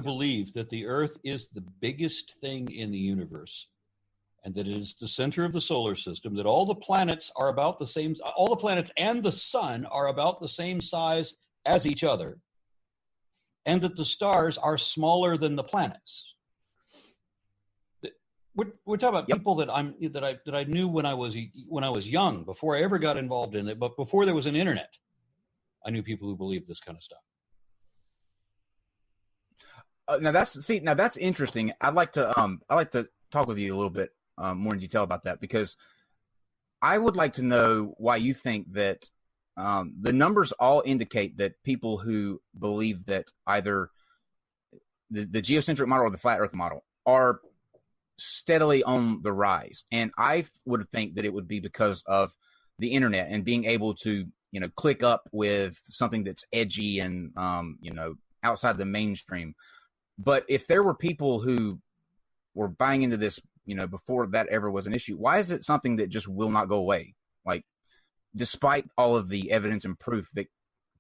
believe that the Earth is the biggest thing in the universe, and that it is the center of the solar system, that all the planets are about the same, all the planets and the sun are about the same size as each other, and that the stars are smaller than the planets. We're talking about people that I knew when I was young, before I ever got involved in it, but before there was an internet. I knew people who believed this kind of stuff. Now that's interesting. I'd like to talk with you a little bit more in detail about that, because I would like to know why you think that the numbers all indicate that people who believe that either the geocentric model or the flat Earth model are steadily on the rise. And I would think that it would be because of the internet and being able to, click up with something that's edgy and, outside the mainstream. But if there were people who were buying into this, before that ever was an issue, why is it something that just will not go away? Like, despite all of the evidence and proof that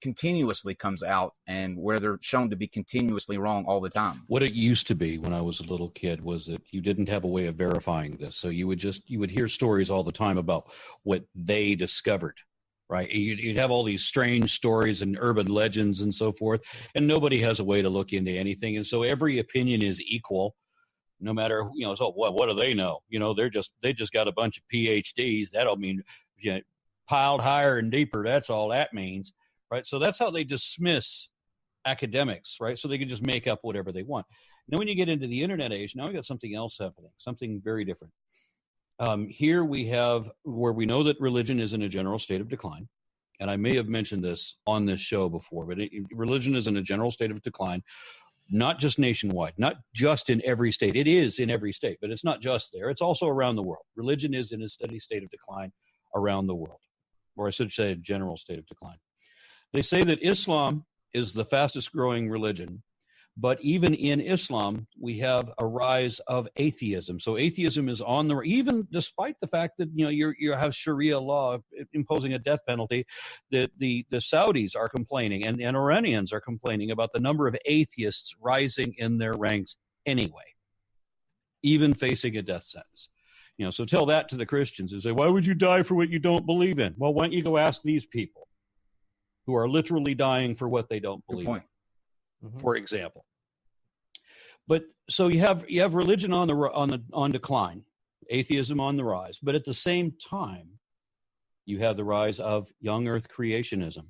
continuously comes out and where they're shown to be continuously wrong all the time. What it used to be when I was a little kid was that you didn't have a way of verifying this. So you would hear stories all the time about what they discovered, right? You'd have all these strange stories and urban legends and so forth, and nobody has a way to look into anything. And so every opinion is equal, no matter, so what do they know? They just got a bunch of PhDs. That'll mean, piled higher and deeper. That's all that means. Right, so that's how they dismiss academics, right? So they can just make up whatever they want. Now, when you get into the internet age, now we got something else happening, something very different. Here we have where we know that religion is in a general state of decline, and I may have mentioned this on this show before, but religion is in a general state of decline, not just nationwide, not just in every state. It is in every state, but it's not just there. It's also around the world. Religion is in a steady state of decline around the world, or I should say a general state of decline. They say that Islam is the fastest growing religion, but even in Islam, we have a rise of atheism. So atheism is on the, even despite the fact that, you have Sharia law imposing a death penalty, that the Saudis are complaining and Iranians are complaining about the number of atheists rising in their ranks anyway, even facing a death sentence. So tell that to the Christians who say, why would you die for what you don't believe in? Well, why don't you go ask these people who are literally dying for what they don't believe in, for example. But so you have religion on decline, atheism on the rise, but at the same time, you have the rise of young Earth creationism,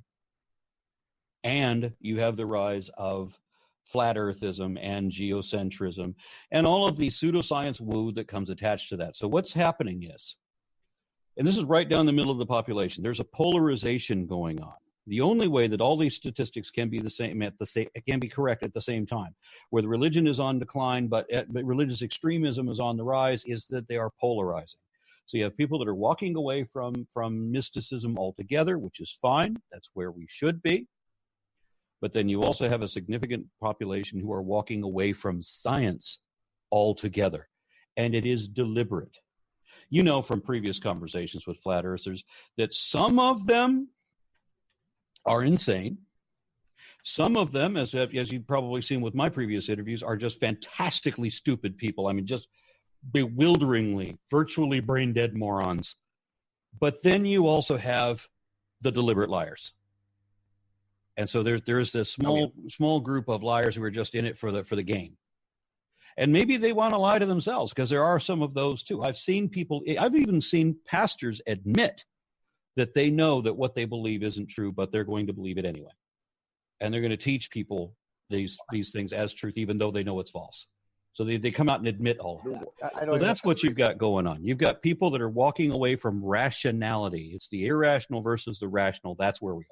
and you have the rise of flat Earthism and geocentrism, and all of the pseudoscience woo that comes attached to that. So what's happening is, and this is right down the middle of the population, there's a polarization going on. The only way that all these statistics can be can be correct at the same time, where the religion is on decline, but religious extremism is on the rise, is that they are polarizing. So you have people that are walking away from mysticism altogether, which is fine. That's where we should be. But then you also have a significant population who are walking away from science altogether, and it is deliberate. From previous conversations with flat earthers that some of them are insane. Some of them, as you've probably seen with my previous interviews, are just fantastically stupid people. I mean, just bewilderingly, virtually brain-dead morons. But then you also have the deliberate liars. And so there's this small group of liars who are just in it for the game. And maybe they want to lie to themselves, because there are some of those too. I've even seen pastors admit that they know that what they believe isn't true, but they're going to believe it anyway. And they're going to teach people these things as truth, even though they know it's false. So they come out and admit all of that. So that's what you've got going on. You've got people that are walking away from rationality. It's the irrational versus the rational. That's where we are.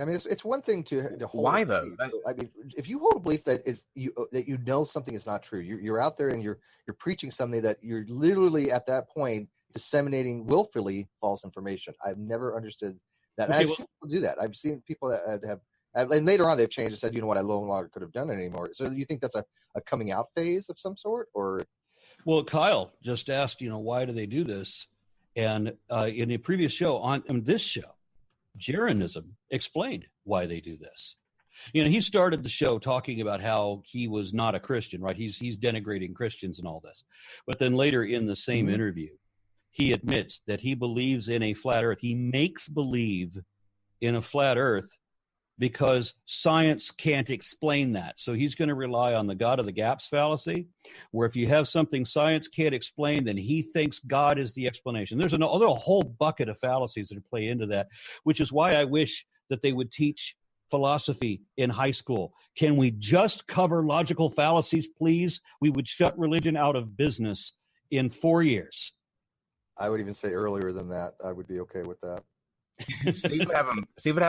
I mean, it's one thing to hold. Why though? I mean, if you hold a belief that you know something is not true, you're out there and you're preaching something that you're literally at that point disseminating willfully false information. I've never understood that. Okay, I've seen people do that. I've seen people that have, and later on they've changed and said, what, I no longer could have done it anymore. So you think that's a coming out phase of some sort, or? Well, Kyle just asked, why do they do this? And in a previous show on this show, Jeranism explained why they do this. He started the show talking about how he was not a Christian, right? He's denigrating Christians and all this. But then later in the same interview, he admits that he believes in a flat earth. He makes believe in a flat earth because science can't explain that. So he's going to rely on the God of the gaps fallacy, where if you have something science can't explain, then he thinks God is the explanation. There's a whole bucket of fallacies that play into that, which is why I wish that they would teach philosophy in high school. Can we just cover logical fallacies, please? We would shut religion out of business in 4 years. I would even say earlier than that. I would be okay with that. Steve would have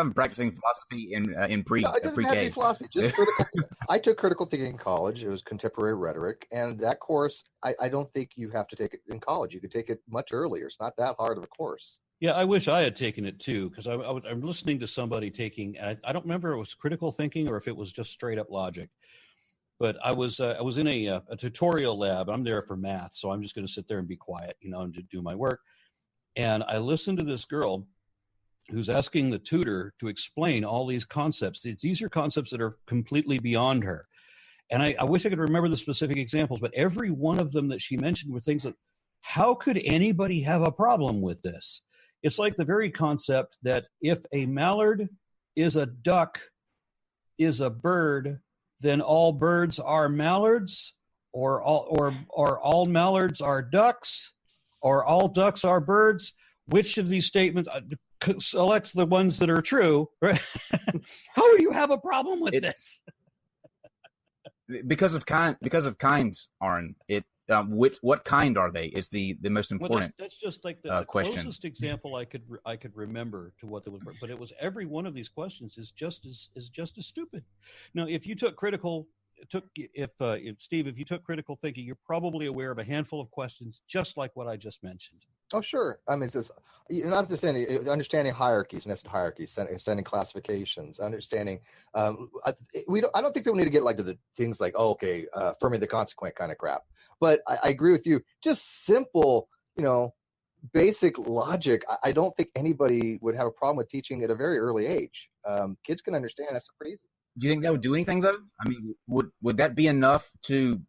him practicing philosophy in pre-K. No, it doesn't have to be philosophy. Just critical. I took critical thinking in college. It was contemporary rhetoric, and that course, I don't think you have to take it in college. You could take it much earlier. It's not that hard of a course. Yeah, I wish I had taken it too, because I'm listening to somebody taking. I don't remember if it was critical thinking or if it was just straight up logic. But I was in a tutorial lab. I'm there for math, so I'm just going to sit there and be quiet, and just do my work. And I listened to this girl who's asking the tutor to explain all these concepts. These are concepts that are completely beyond her. And I wish I could remember the specific examples, but every one of them that she mentioned were things that, how could anybody have a problem with this? It's like the very concept that if a mallard is a duck, is a bird, then all birds are mallards, or all mallards are ducks, or all ducks are birds. Which of these statements select the ones that are true? How do you have a problem with this? Because of kinds, Aron. What kind are they is the most important. That's just like the question. Closest example I could remember to what they would. But it was every one of these questions is just as stupid. Now, if you took critical. If Steve, if you took critical thinking, you're probably aware of a handful of questions just like what I just mentioned. Oh, sure. I mean, it's not just understanding hierarchies, nested hierarchies, understanding classifications, understanding. I don't think people need to get like to the things like, Fermi the consequent kind of crap. But I agree with you. Just simple, basic logic. I don't think anybody would have a problem with teaching at a very early age. Kids can understand. That's pretty easy. Do you think that would do anything, though? I mean, would that be enough to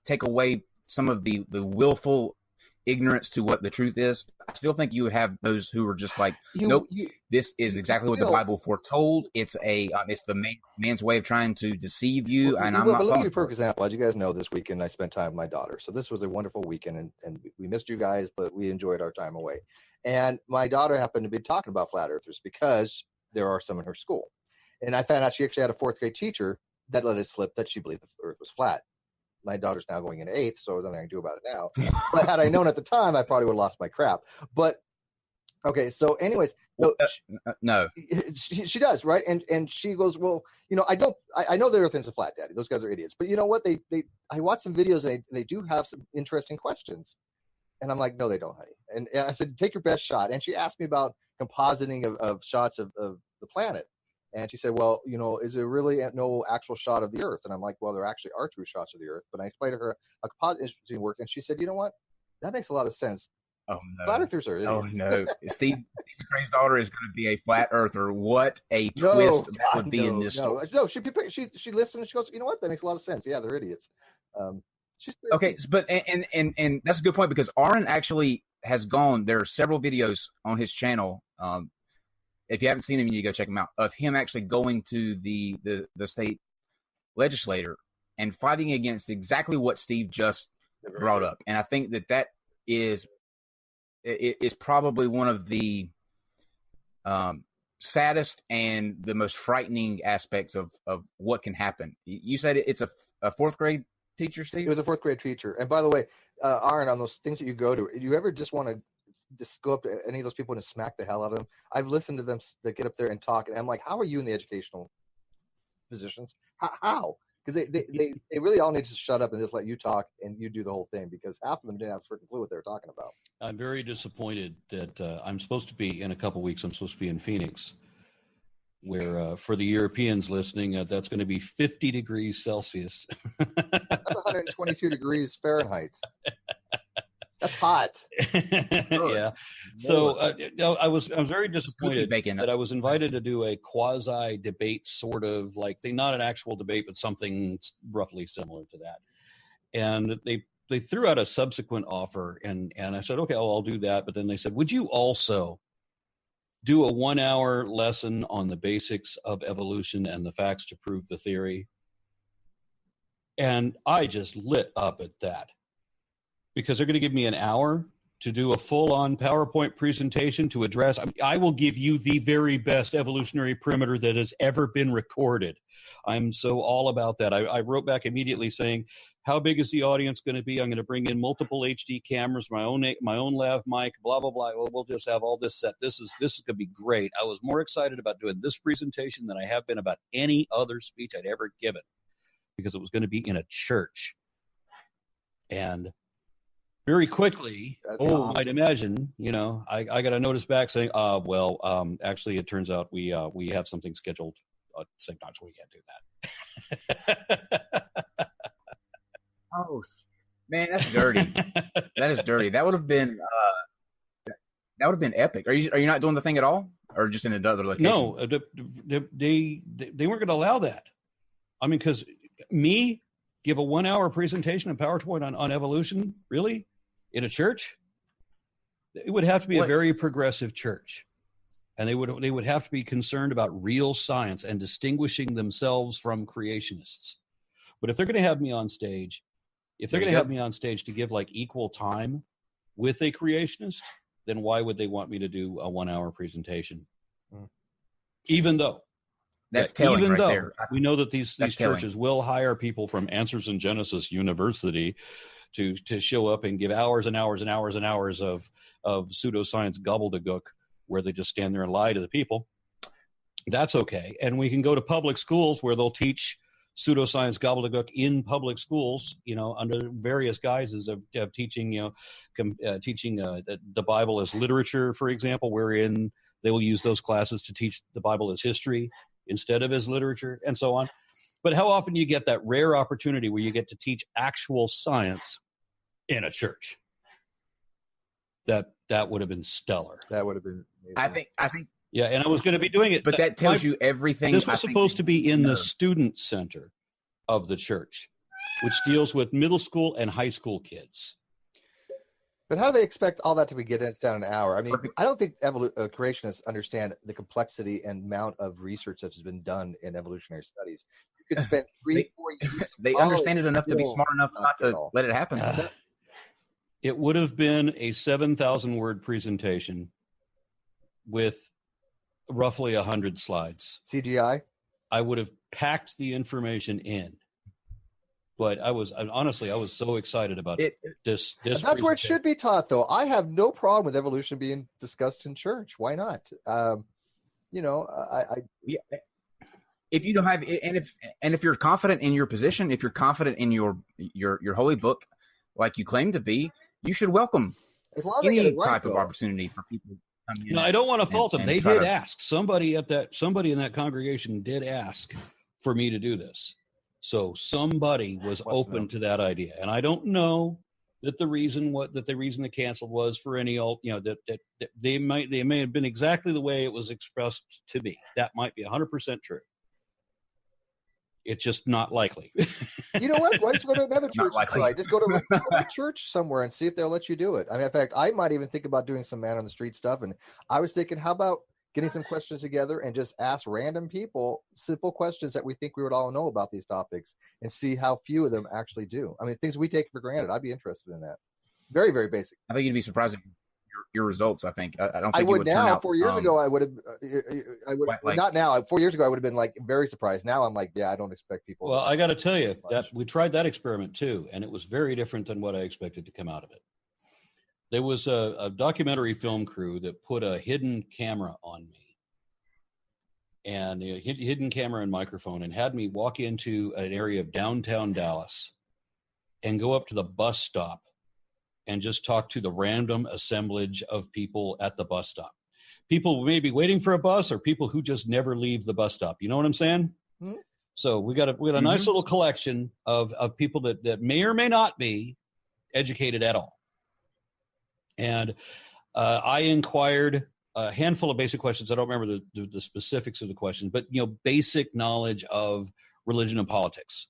take away some of the willful ignorance to what the truth is? I still think you would have those who are just like, nope, this is exactly what the Bible foretold. It's the man's way of trying to deceive you. Let me give you for example. As you guys know, this weekend I spent time with my daughter. So this was a wonderful weekend, and we missed you guys, but we enjoyed our time away. And my daughter happened to be talking about flat earthers because there are some in her school. And I found out she actually had a fourth grade teacher that let it slip that she believed the earth was flat. My daughter's now going into eighth, so there's nothing I can do about it now. But had I known at the time, I probably would have lost my crap. But okay, so anyways, no, she does, right? And she goes, well, I know the earth is a flat, Daddy. Those guys are idiots. But you know what? I watched some videos and they do have some interesting questions. And I'm like, no, they don't, honey. And I said, take your best shot. And she asked me about compositing of shots of the planet. And she said, well, is there really no actual shot of the Earth? And I'm like, well, there actually are true shots of the Earth. But I explained to her a composite interesting work, and she said, you know what? That makes a lot of sense. Oh, no. Flat Earthers are idiots. Oh, no. Steve McRae's daughter is going to be a flat earther. What a twist that would be in this story. No, she listened, and she goes, you know what? That makes a lot of sense. Yeah, they're idiots. Okay, but and that's a good point, because Aron actually has gone. There are several videos on his channel. If you haven't seen him, you need to go check him out. Of him actually going to the state legislator and fighting against exactly what Steve just brought up. And I think that is probably one of the saddest and the most frightening aspects of what can happen. You said it's a fourth grade teacher, Steve? It was a fourth grade teacher. And by the way, Aron, on those things that you go to, do you ever just want to just go up to any of those people and smack the hell out of them? I've listened to them that get up there and talk, and I'm like, how are you in the educational positions? How? Because they really all need to shut up and just let you talk and you do the whole thing, because half of them didn't have a freaking clue what they were talking about. I'm very disappointed that I'm supposed to be, in a couple weeks, I'm supposed to be in Phoenix, where for the Europeans listening, that's going to be 50 degrees Celsius. That's 122 degrees Fahrenheit. That's hot. Yeah. So I was very disappointed that I was invited to do a quasi debate, sort of like not an actual debate, but something roughly similar to that. And they threw out a subsequent offer, and I said, okay, I'll do that. But then they said, would you also do a 1-hour lesson on the basics of evolution and the facts to prove the theory? And I just lit up at that, because they're going to give me an hour to do a full-on PowerPoint presentation to address. I will give you the very best evolutionary perimeter that has ever been recorded. I'm so all about that. I wrote back immediately saying, how big is the audience going to be? I'm going to bring in multiple HD cameras, my own lav mic, blah, blah, blah. We'll just have all this set. This is going to be great. I was more excited about doing this presentation than I have been about any other speech I'd ever given, because it was going to be in a church. And very quickly, awesome. I'd imagine, I got a notice back saying, actually, it turns out we have something scheduled at the same time, so we can't do that. Oh, man, that's dirty. That is dirty. That would have been epic. Are you not doing the thing at all, or just in another location? No, they weren't going to allow that. I mean, because me give a 1-hour presentation in PowerPoint on evolution, really, in a church? It would have to be a very progressive church, and they would have to be concerned about real science and distinguishing themselves from creationists. But if they're going to have me on stage, to give like equal time with a creationist, then why would they want me to do a 1-hour presentation? Even though that's telling right there. We know that these churches will hire people from Answers in Genesis University to show up and give hours and hours and hours and hours of pseudoscience gobbledygook, where they just stand there and lie to the people. That's okay. And we can go to public schools where they'll teach pseudoscience gobbledygook in public schools, under various guises of teaching, teaching the Bible as literature, for example, wherein they will use those classes to teach the Bible as history instead of as literature, and so on. But how often do you get that rare opportunity where you get to teach actual science in a church? That would have been stellar. That would have been amazing. I think. Yeah, and I was going to be doing it. But that tells you everything. This was supposed to be in the student center of the church, which deals with middle school and high school kids. But how do they expect all that to be getting down an hour? I mean, I don't think creationists understand the complexity and amount of research that has been done in evolutionary studies. You could spend 3-4 years. They understand it enough to be smart enough not to let it happen. It would have been a 7,000-word presentation with roughly 100 slides. CGI? I would have packed the information in. But I was so excited about this. That's where it should be taught, though. I have no problem with evolution being discussed in church. Why not? If you don't have, and if you're confident in your position, if you're confident in your holy book, like you claim to be, you should welcome any type of opportunity for people. I don't want to fault them. They did ask. Somebody in that congregation did ask for me to do this. So somebody was open to that idea, and I don't know that the reason they canceled was for any that they may have been exactly the way it was expressed to me. That might be 100% true. It's just not likely. You know what? Why don't you go to another church? Just go to a church somewhere and see if they'll let you do it. I mean, in fact, I might even think about doing some man on the street stuff. And I was thinking, how about getting some questions together and just ask random people simple questions that we think we would all know about these topics and see how few of them actually do. I mean, things we take for granted. I'd be interested in that. Very, very basic. I think you'd be surprised at your results. I think I don't think I would you would now. turn out, 4 years ago, I would have. Not now. 4 years ago, I would have been like very surprised. Now I'm like, yeah, I don't expect people. Well, I got to tell you that we tried that experiment too, and it was very different than what I expected to come out of it. There was a documentary film crew that put a hidden camera on me. And a hidden camera and microphone, and had me walk into an area of downtown Dallas and go up to the bus stop and just talk to the random assemblage of people at the bus stop. People who may be waiting for a bus, or people who just never leave the bus stop. You know what I'm saying? Mm-hmm. So we got a nice little collection of people that may or may not be educated at all. And I inquired a handful of basic questions. I don't remember the specifics of the questions, but basic knowledge of religion and politics.